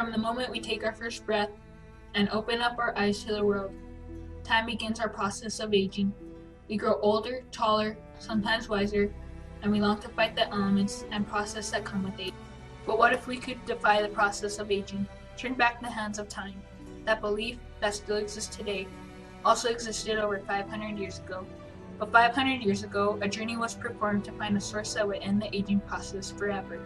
From the moment we take our first breath and open up our eyes to the world, time begins our process of aging. We grow older, taller, sometimes wiser, and we long to fight the elements and process that come with age. But what if we could defy the process of aging, turn back the hands of time? That belief that still exists today also existed over 500 years ago. But 500 years ago, a journey was performed to find a source that would end the aging process forever.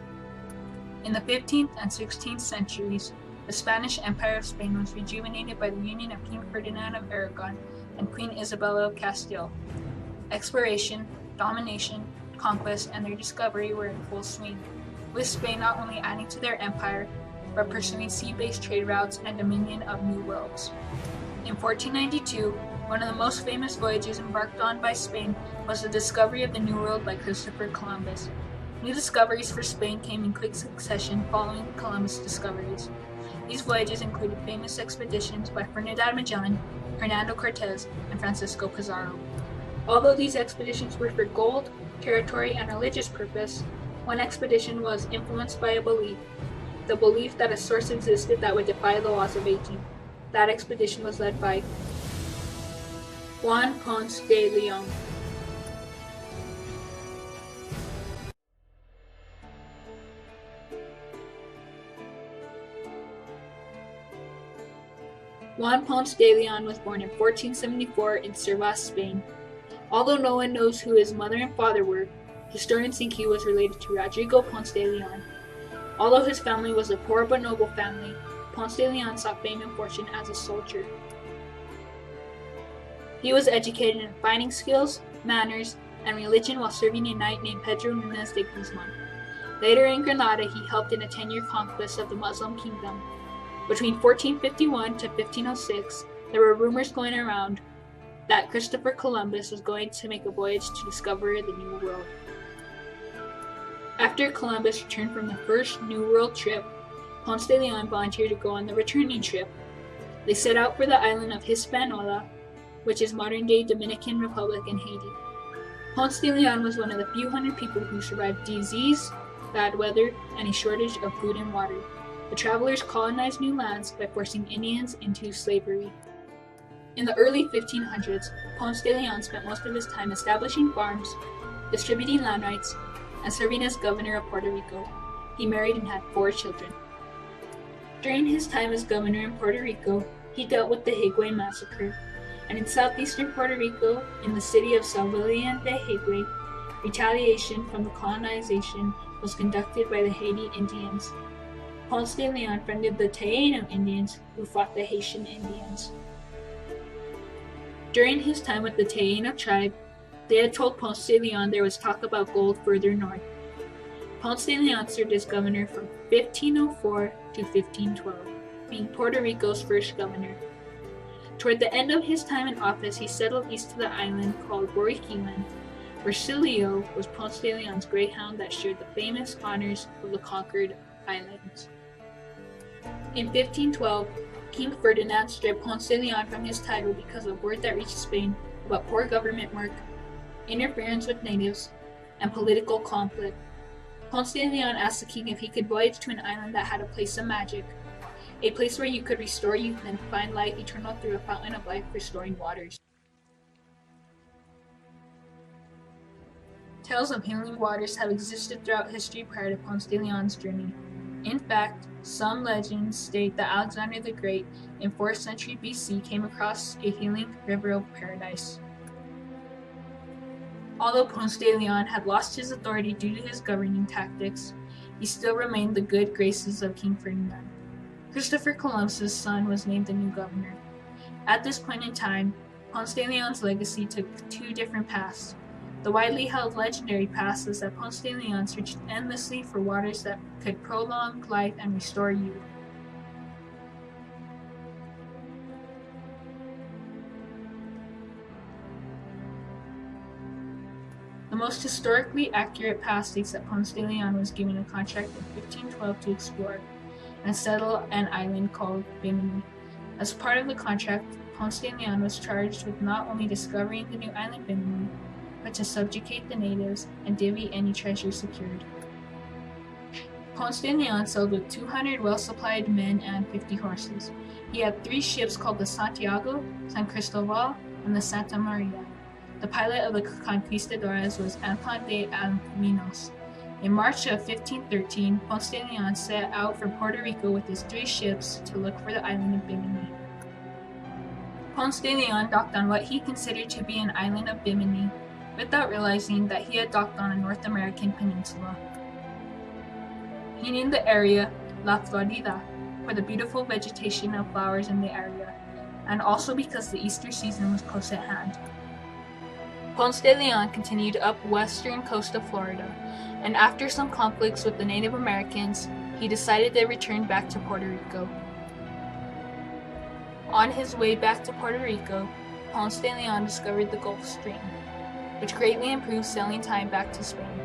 In the 15th and 16th centuries, the Spanish Empire of Spain was rejuvenated by the union of King Ferdinand of Aragon and Queen Isabella of Castile. Exploration, domination, conquest, and their discovery were in full swing, with Spain not only adding to their empire, but pursuing sea-based trade routes and dominion of new worlds. In 1492, one of the most famous voyages embarked on by Spain was the discovery of the New World by Christopher Columbus. New discoveries for Spain came in quick succession following Columbus' discoveries. These voyages included famous expeditions by Ferdinand Magellan, Hernando Cortez, and Francisco Pizarro. Although these expeditions were for gold, territory, and religious purpose, one expedition was influenced by a belief, the belief that a source existed that would defy the laws of aging. That expedition was led by Juan Ponce de Leon. Juan Ponce de Leon was born in 1474 in Cervas, Spain. Although no one knows who his mother and father were, historians think he was related to Rodrigo Ponce de Leon. Although his family was a poor but noble family, Ponce de Leon sought fame and fortune as a soldier. He was educated in fighting skills, manners, and religion while serving a knight named Pedro Nunes de Guzman. Later in Granada, he helped in a 10-year conquest of the Muslim kingdom. Between 1451 to 1506, there were rumors going around that Christopher Columbus was going to make a voyage to discover the New World. After Columbus returned from the first New World trip, Ponce de Leon volunteered to go on the returning trip. They set out for the island of Hispaniola, which is modern-day Dominican Republic in Haiti. Ponce de Leon was one of the few hundred people who survived disease, bad weather, and a shortage of food and water. The travelers colonized new lands by forcing Indians into slavery. In the early 1500s, Ponce de Leon spent most of his time establishing farms, distributing land rights, and serving as governor of Puerto Rico. He married and had 4 children. During his time as governor in Puerto Rico, he dealt with the Higüey massacre, and in southeastern Puerto Rico, in the city of San Julián de Higüey, retaliation from the colonization was conducted by the Haiti Indians. Ponce de Leon friended the Taino Indians who fought the Haitian Indians. During his time with the Taino tribe, they had told Ponce de Leon there was talk about gold further north. Ponce de Leon served as governor from 1504 to 1512, being Puerto Rico's first governor. Toward the end of his time in office, he settled east to the island called Boriquiman, where Silio was Ponce de Leon's greyhound that shared the famous honors of the conquered islands. In 1512, King Ferdinand stripped Ponce de Leon from his title because of word that reached Spain about poor government work, interference with natives, and political conflict. Ponce de Leon asked the king if he could voyage to an island that had a place of magic, a place where you could restore youth and find life eternal through a fountain of life restoring waters. Tales of healing waters have existed throughout history prior to Ponce de Leon's journey. In fact, some legends state that Alexander the Great in 4th century BC came across a healing river of paradise. Although Ponce de Leon had lost his authority due to his governing tactics, he still remained the good graces of King Ferdinand. Christopher Columbus' son was named the new governor. At this point in time, Ponce de Leon's legacy took 2 different paths. The widely held legendary path is that Ponce de Leon searched endlessly for waters that could prolong life and restore youth. The most historically accurate path states that Ponce de Leon was given a contract in 1512 to explore and settle an island called Bimini. As part of the contract, Ponce de Leon was charged with not only discovering the new island Bimini, but to subjugate the natives and divvy any treasure secured. Ponce de Leon sailed with 200 well-supplied men and 50 horses. He had 3 ships called the Santiago, San Cristobal, and the Santa Maria. The pilot of the conquistadores was Anton de Alminos. In March of 1513, Ponce de Leon set out for Puerto Rico with his 3 ships to look for the island of Bimini. Ponce de Leon docked on what he considered to be an island of Bimini, without realizing that he had docked on a North American peninsula. He named the area La Florida for the beautiful vegetation of flowers in the area, and also because the Easter season was close at hand. Ponce de Leon continued up western coast of Florida, and after some conflicts with the Native Americans, he decided to return back to Puerto Rico. On his way back to Puerto Rico, Ponce de Leon discovered the Gulf Stream, which greatly improved sailing time back to Spain.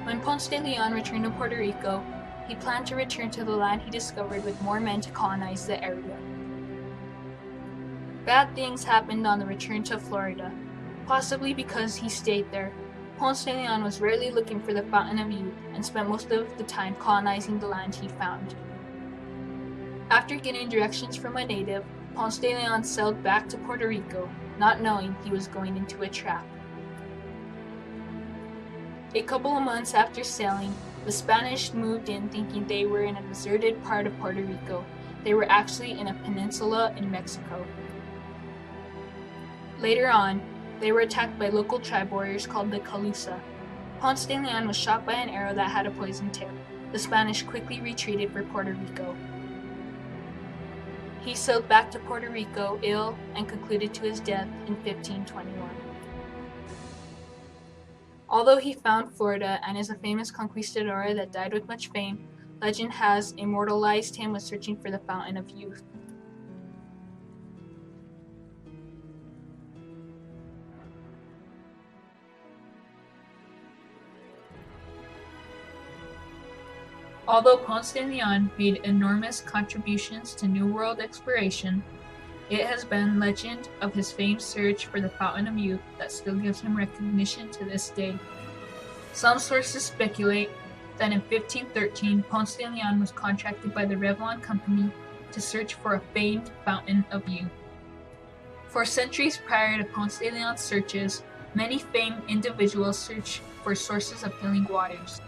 When Ponce de Leon returned to Puerto Rico, he planned to return to the land he discovered with more men to colonize the area. Bad things happened on the return to Florida. Possibly because he stayed there, Ponce de Leon was rarely looking for the Fountain of Youth and spent most of the time colonizing the land he found. After getting directions from a native, Ponce de Leon sailed back to Puerto Rico, not knowing he was going into a trap. A couple of months after sailing, the Spanish moved in thinking they were in a deserted part of Puerto Rico. They were actually in a peninsula in Mexico. Later on, they were attacked by local tribe warriors called the Calusa. Ponce de Leon was shot by an arrow that had a poison tip. The Spanish quickly retreated for Puerto Rico. He sailed back to Puerto Rico ill and concluded to his death in 1521. Although he found Florida and is a famous conquistador that died with much fame, legend has immortalized him with searching for the Fountain of Youth. Although Ponce de Leon made enormous contributions to New World exploration, it has been legend of his famed search for the Fountain of Youth that still gives him recognition to this day. Some sources speculate that in 1513, Ponce de Leon was contracted by the Revlon Company to search for a famed Fountain of Youth. For centuries prior to Ponce de Leon's searches, many famed individuals searched for sources of healing waters.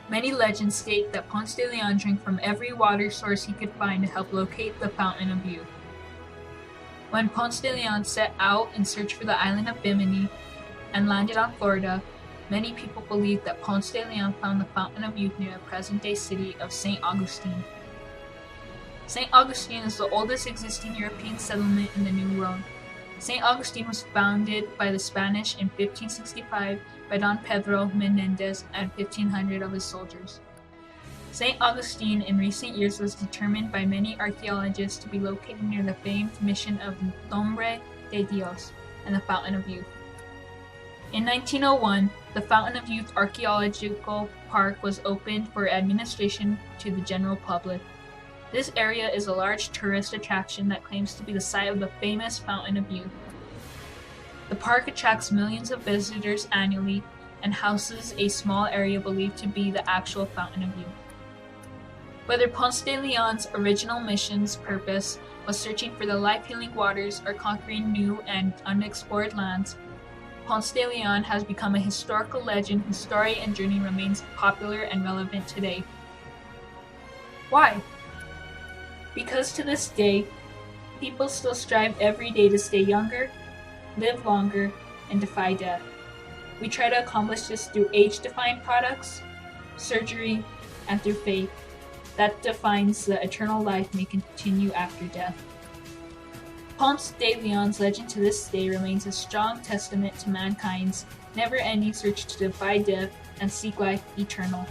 Many legends state that Ponce de Leon drank from every water source he could find to help locate the Fountain of Youth. When Ponce de Leon set out in search for the island of Bimini and landed on Florida, many people believe that Ponce de Leon found the Fountain of Youth near the present-day city of St. Augustine. St. Augustine is the oldest existing European settlement in the New World. St. Augustine was founded by the Spanish in 1565 by Don Pedro Menendez and 1,500 of his soldiers. St. Augustine in recent years was determined by many archaeologists to be located near the famed mission of Nombre de Dios and the Fountain of Youth. In 1901, the Fountain of Youth Archaeological Park was opened for administration to the general public. This area is a large tourist attraction that claims to be the site of the famous Fountain of Youth. The park attracts millions of visitors annually and houses a small area believed to be the actual Fountain of Youth. Whether Ponce de Leon's original mission's purpose was searching for the life-healing waters or conquering new and unexplored lands, Ponce de Leon has become a historical legend whose story and journey remains popular and relevant today. Why? Because to this day, people still strive every day to stay younger, live longer, and defy death. We try to accomplish this through age-defying products, surgery, and through faith that defines the eternal life may continue after death. Ponce de Leon's legend to this day remains a strong testament to mankind's never-ending search to defy death and seek life eternal.